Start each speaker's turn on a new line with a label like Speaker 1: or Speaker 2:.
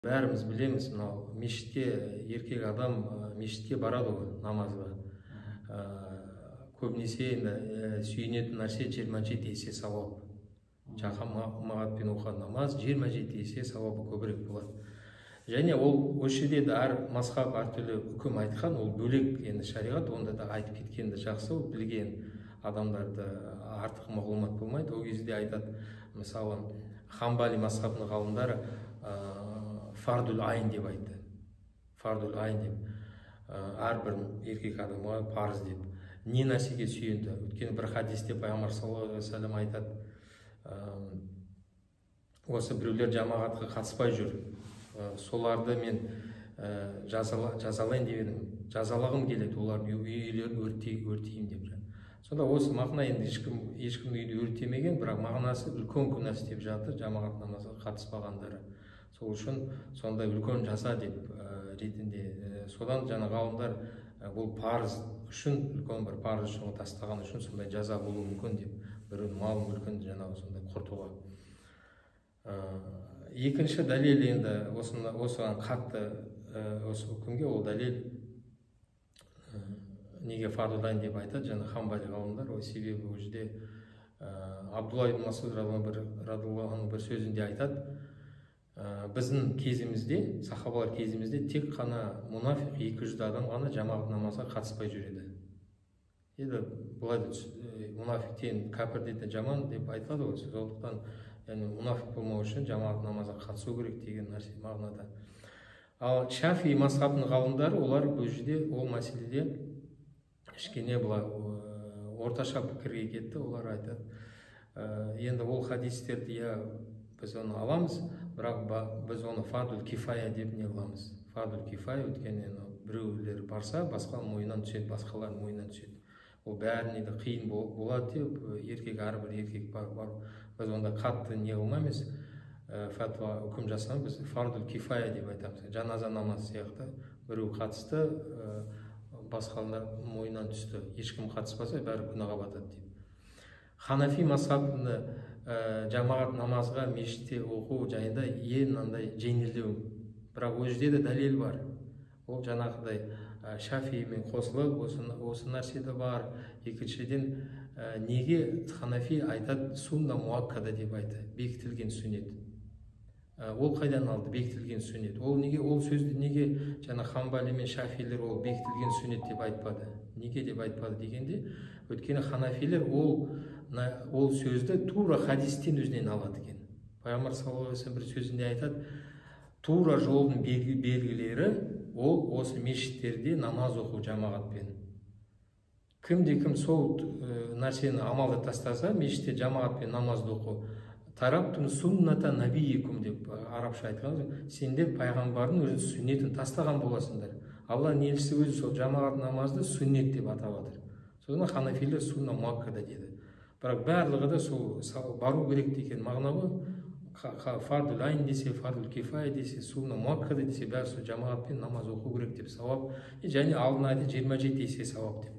Speaker 1: Бәріміз білеміз, мынау мешітке еркек адам мешітке барады ғой намазға. Көбінесе енді сүйенетін нәрсе 27 есе сауап. Жамағатпен оқыған намаз 27 есе сауабы көбірек болады. Және ол осы жерде де әр мазхаб әртүрлі үкім айтқан, ол бөлек енді шариғат, онда да айтып кеткенді жақсы, ол білген адамдарды артық мағлұмат болмайды. Ол кезде айтады, мысалы Хамбали мазхабының ғалымдары фардул айн деп айтты. Фардул айн деп. Әрбір еркек адамға парыз деп. Не нәрсеге сүйенді? Өйткені бір хадисте пайғамбар саллаллаху алейхи ва саллям айтады, осы біреулер жамағатқа қатыспай жүр. Соларды мен жазалайын деп едім. Жазалағым келеді, олардың үйлерін өртейін деп жүр. Сонда осы мағына енді ешкім үйді өртемеген, бірақ мағынасы үлкен күнә істеп жатыр жамағат намазға қатыспағандары. Сол үшін сонда үлкен жаза деп ретінде. Содан жаңа ғалымдар бұл парыз үшін, үлкен бір парыз үшін тастаған үшін сондай жаза болуы мүмкін деп, біреудің мал мүлкін жаңағы сондай құртуға. Екінші дәлел енді осыған қатты осы үкімге, ол дәлел неге фардул айн деп айтады жаңа Хамбали ғалымдар. Ол себебі ол жерде Абдулла ибн Масуд радиаллаху анху бір сөзінде айтады, біздің кезімізде, сахабалар кезімізде тек қана мұнафиқ 200 адам ғана жамағат намазға қатыспай жүреді. Енді бұлай мұнафиқтен кәпір дейтін жаман деп айтады ғой. Сондықтан мұнафиқ болмау үшін жамағат намазға қатысу керек деген нәрсе мағынада. Ал Шафи мазхабының ғалымдары, олар бұл жерде ол мәселеде кішкене былай орташа пікірге кетті. Олар айтады, енді ол хадистерді біз оны аламыз, бірақ біз оны фардул кифая деп не қыламыз. Фардул кифая, өйткені біреулер барса, басқа мойнынан түседі, басқалар мойнынан түседі. Ол бәріне де қиын болады деп, еркек әрбір еркек бар. Біз онда қатты не қылмаймыз, фатуа үкім жасамыз, біз фардул кифая деп айтамыз. Жаназа намаз сияқты біреу қатысты, басқалар мойнынан түсті. Ешкім қатыспаса, бәрі күнәға батады деп. Ханафи мазхабында жамағат намазға мешітте оқу жайында ең мынандай жеңілдеу, бірақ ол жерде де дәлел бар. Ол жаңағыдай Шафимен қосылып, осы нәрседе бар. Екіншіден, неге Ханафи айтады сунна муаккада деп айтады, бекітілген сүннет. Ол қайдан алды бекітілген сүннет? Ол неге, ол сөзді неге жаңа Хамбали мен Шафилер ол бекітілген сүннет деп айтпады? Неге деп айтпады дегенде, өйткені Ханафилер ол сөзді тура хадистен өзінен алады екен. Пайғамбар саллаллаху алейхи ва саллям бір сөзінде айтады, тура жолдың белгілері ол осы мешіттерде намаз оқу жамағатпен. Кімде-кім сол нәрсені амалды тастаса, мешітте жамағатпен намазды оқу, тарабтун сунната набийикум деп арабша айтқан, сендер пайғамбардың өзінің сүннетін тастаған боласыңдар. Алла елшісі өзі сол жамағат намазды сүннет деп атап жатыр. Содан ханафилер сунна муаккада деді. Бірақ барлығы да сол бару керек деген мағына ғой. Фардул айн десе, фардул кифая десе, сунна муаккада десе, бәрі сол жамағатпен намаз оқу керек деп сауап. Және алдына айтты 27 есе сауап деп.